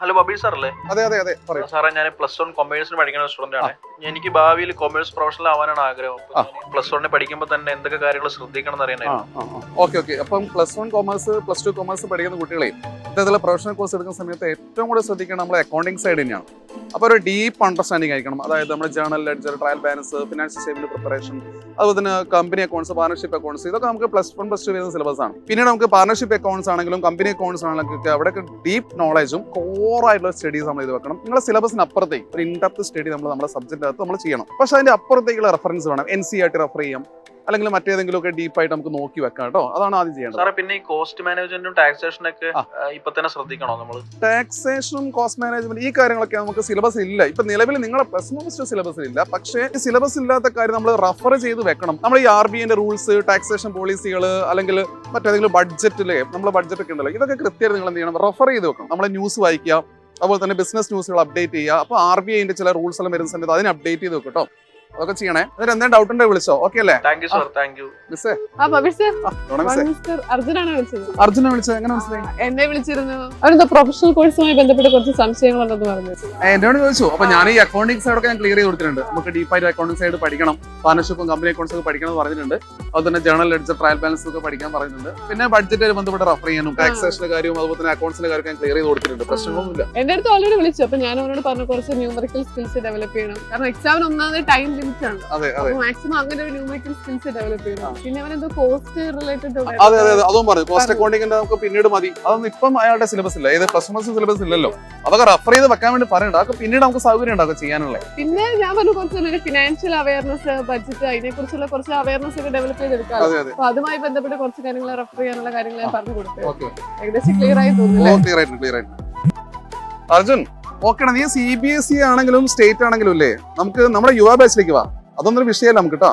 Hello ബബീർ sir അല്ലേ? അതെ അതെ അതെ പറയൂ സാറേ, ഞാൻ +1 കൊമേഴ്സിന് പഠിക്കുന്ന സ്റ്റുഡന്റ് ആണ്. എനിക്ക് ഭാവിയിൽ കൊമേഴ്സ് പ്രൊഫഷണൽ ആവാനാണ് ആഗ്രഹം. +1 പഠിക്കുമ്പോൾ തന്നെ എന്തൊക്കെ കാര്യങ്ങൾ ശ്രദ്ധിക്കണം എന്ന് അറിയാനായിരുന്നു. ഓക്കെ അപ്പം +1 കോമേഴ്സ് +2 കോമേഴ്സ് പഠിക്കുന്ന കുട്ടികളെ ഇത്തരത്തിലുള്ള പ്രൊഫഷണൽ കോഴ്സ് എടുക്കുന്ന സമയത്ത് ഏറ്റവും കൂടുതൽ ശ്രദ്ധിക്കണം നമ്മൾ അക്കൗണ്ടിങ് സൈഡ് തന്നെയാണ്. അപ്പോൾ ഒരു ഡീപ്പ് അണ്ടർസ്റ്റാൻഡിങ് ആയിരിക്കണം. അതായത് നമ്മുടെ journal ledger, trial balance, financial statement preparation, അതുപോലെ തന്നെ കമ്പനി അക്കൗണ്ട്സ്, പാർട്ണർഷിപ്പ് അക്കൗണ്ട്സ്, ഇതൊക്കെ നമുക്ക് +1 +2 വരുന്ന സിലബസ് ആണ്. പിന്നീട് നമുക്ക് പാർട്ണർഷിപ്പ് അക്കൗണ്ട്സ് ആണെങ്കിലും കമ്പനി അക്കൗണ്ട്സ് ആണെങ്കിലും അവിടെയൊക്കെ ഡീപ്പ് നോളജും കോർ ആയിട്ടുള്ള സ്റ്റഡീസ് നമ്മൾ ഇത് വെക്കണം. നിങ്ങളുടെ സിലബസിന് അപ്പുറത്തേക്ക് ഒരു ഇൻഡെപ്ത് സ്റ്റഡി നമ്മുടെ സബ്ജക്റ്റ് അകത്ത് നമ്മൾ ചെയ്യണം. പക്ഷെ അതിന്റെ അപ്പുറത്തേക്കുള്ള റെഫറൻസ് വേണം. NCERT റെഫർ ചെയ്യാം, അല്ലെങ്കിൽ മറ്റേതെങ്കിലും ഒക്കെ ഡീപ്പായിട്ട് നമുക്ക് നോക്കി വെക്കാം കേട്ടോ. അതാണ് ആദ്യം ചെയ്യേണ്ടത്. സാറേ, പിന്നെ ഈ കോസ്റ്റ് മാനേജ്മെന്റും ടാക്സേഷനും ഒക്കെ ഇപ്പൊ തന്നെ ശ്രദ്ധിക്കണോ നമ്മൾ? ടാക്സേഷനും കോസ്റ്റ് മാനേജ്മെന്റ് ഈ കാര്യങ്ങളൊക്കെ നമുക്ക് സിലബസ് ഇല്ല. ഇപ്പൊ നിലവിൽ നിങ്ങളെ +1 സിലബസ് ഇല്ല. പക്ഷേ സിലബസ് ഇല്ലാത്ത കാര്യം നമ്മൾ റെഫർ ചെയ്ത് വെക്കണം. നമ്മൾ ഈ RBIന്റെ റൂൾസ്, ടാക്സേഷൻ പോളിസികൾ, അല്ലെങ്കിൽ മറ്റേതെങ്കിലും ബഡ്ജറ്റിലെ നമ്മളെ ബഡ്ജറ്റ് ഒക്കെ ഉണ്ടല്ലോ, ഇതൊക്കെ കൃത്യമായിട്ട് നിങ്ങൾ എന്ത് ചെയ്യണം, റെഫർ ചെയ്ത് വെക്കണം. നമ്മളെ ന്യൂസ് വായിക്കുക, അതുപോലെ തന്നെ ബിസിനസ് ന്യൂസുകൾ അപ്ഡേറ്റ് ചെയ്യുക. അപ്പോൾ RBIന്റെ ചില റൂൾസ് എല്ലാം വരുന്ന സമയത്ത് അതിനെ അപ്ഡേറ്റ് ചെയ്ത് വെക്കും കേട്ടോ. അതൊക്കെ ചെയ്യണേ. എന്നിട്ട് എന്തെങ്കിലും ഡൗട്ട് ഉണ്ടെങ്കിൽ വിളിച്ചോ. ഓക്കെ അല്ലേ? മിസ്സേ അർജുനെ വിളിച്ചത് എങ്ങനെ മനസ്സിലായി? എന്നെ വിളിച്ചിരുന്നു. അവരെന്താ പ്രൊഫഷണൽ കോഴ്സുമായി ബന്ധപ്പെട്ട് കുറച്ച് സംശയങ്ങളുണ്ടെന്ന് പറഞ്ഞു. എന്നോട് ചോദിച്ചു. അപ്പൊ ഞാൻ ഈ അക്കൗണ്ടിങ് സൈഡൊക്കെ ഞാൻ ക്ലിയർ ചെയ്ത് കൊടുത്തിട്ടുണ്ട്. നമുക്ക് ഡീപ്പായിട്ട് അക്കൗണ്ടിങ് സൈഡ് പഠിക്കണം, പാർട്ണർഷിപ്പും കമ്പനി അക്കൗണ്ട്സ് ഒക്കെ പഠിക്കണം എന്ന് പറഞ്ഞിട്ടുണ്ട്. അതുപോലെ തന്നെ ജേണൽ ലെഡ്ജർ, ട്രയൽ ബാലൻസ് ഒക്കെ പഠിക്കാൻ പറഞ്ഞിട്ടുണ്ട്. പിന്നെ ബഡ്ജറ്റ് ബന്ധപ്പെട്ട് റെഫർ ചെയ്യാനും ടാക്സേഷന്റെ കാര്യവും അതുപോലെ തന്നെ അക്കൗണ്ട്സിന്റെ കാര്യം ഞാൻ ക്ലിയർ ചെയ്ത് കൊടുത്തിട്ടുണ്ട്. പ്രശ്നങ്ങളൊന്നുമില്ല. എന്റെ അടുത്ത് ഓൾറെഡി വിളിച്ചു. അപ്പൊ ഞാൻ അവരോട് പറഞ്ഞു കുറച്ച് ന്യൂമറിക്കൽ സ്കിൽസ് ഡെവലപ്പ് ചെയ്യണം. കാരണം എക്സാമിന് ഒന്നാമത് ടൈം ലിമിറ്റ് ആണ്. മാക്സിമം അങ്ങനെ ഒരു ന്യൂമറിക്കൽ സ്കിൽസ് ഡെവലപ്പ് ചെയ്യണം. പിന്നെ അവനെന്തോ കോസ്റ്റ് റിലേറ്റഡ് അതെ അതും പറഞ്ഞു. കോസ്റ്റ് അക്കൗണ്ടിങ്ങിന്റെ നമുക്ക് പിന്നീട് മതി. അതൊന്നും ഇപ്പം അയാളുടെ സിലബസ് ഇല്ല. ഏത് +1 സിലബസ് ഇല്ലല്ലോ. അതൊക്കെ റെഫർ ചെയ്ത് വെക്കാൻ വേണ്ടി പറയണ്ട. അതൊക്കെ പിന്നീട് നമുക്ക് സൗകര്യം ഉണ്ടാകും ചെയ്യാനുള്ള. പിന്നെ ഞാൻ പറഞ്ഞു കുറച്ച് ഫിനാൻഷ്യൽ അവയർനെസ്, ബഡ്ജറ്റ്, അതിനെ കുറിച്ചുള്ള കുറച്ച് അവയർനെസ് ഒക്കെ ഡെവലപ്പ് ചെയ്തെടുക്കാം. അപ്പൊ അതുമായി ബന്ധപ്പെട്ട് കുറച്ച് കാര്യങ്ങൾ റെഫർ ചെയ്യാനുള്ള കാര്യങ്ങൾ ഞാൻ പറഞ്ഞു കൊടുത്തു. ഏകദേശം ക്ലിയർ ആയി തോന്നുന്നു. അർജുൻ ഓക്കെ, നീ CBSE ആണെങ്കിലും സ്റ്റേറ്റ് ആണെങ്കിലും ഇല്ലേ, നമുക്ക് നമ്മുടെ യുവ ബാച്ചിലേക്ക് വാ. അതൊന്നൊരു വിഷയമല്ല നമുക്ക് കേട്ടോ.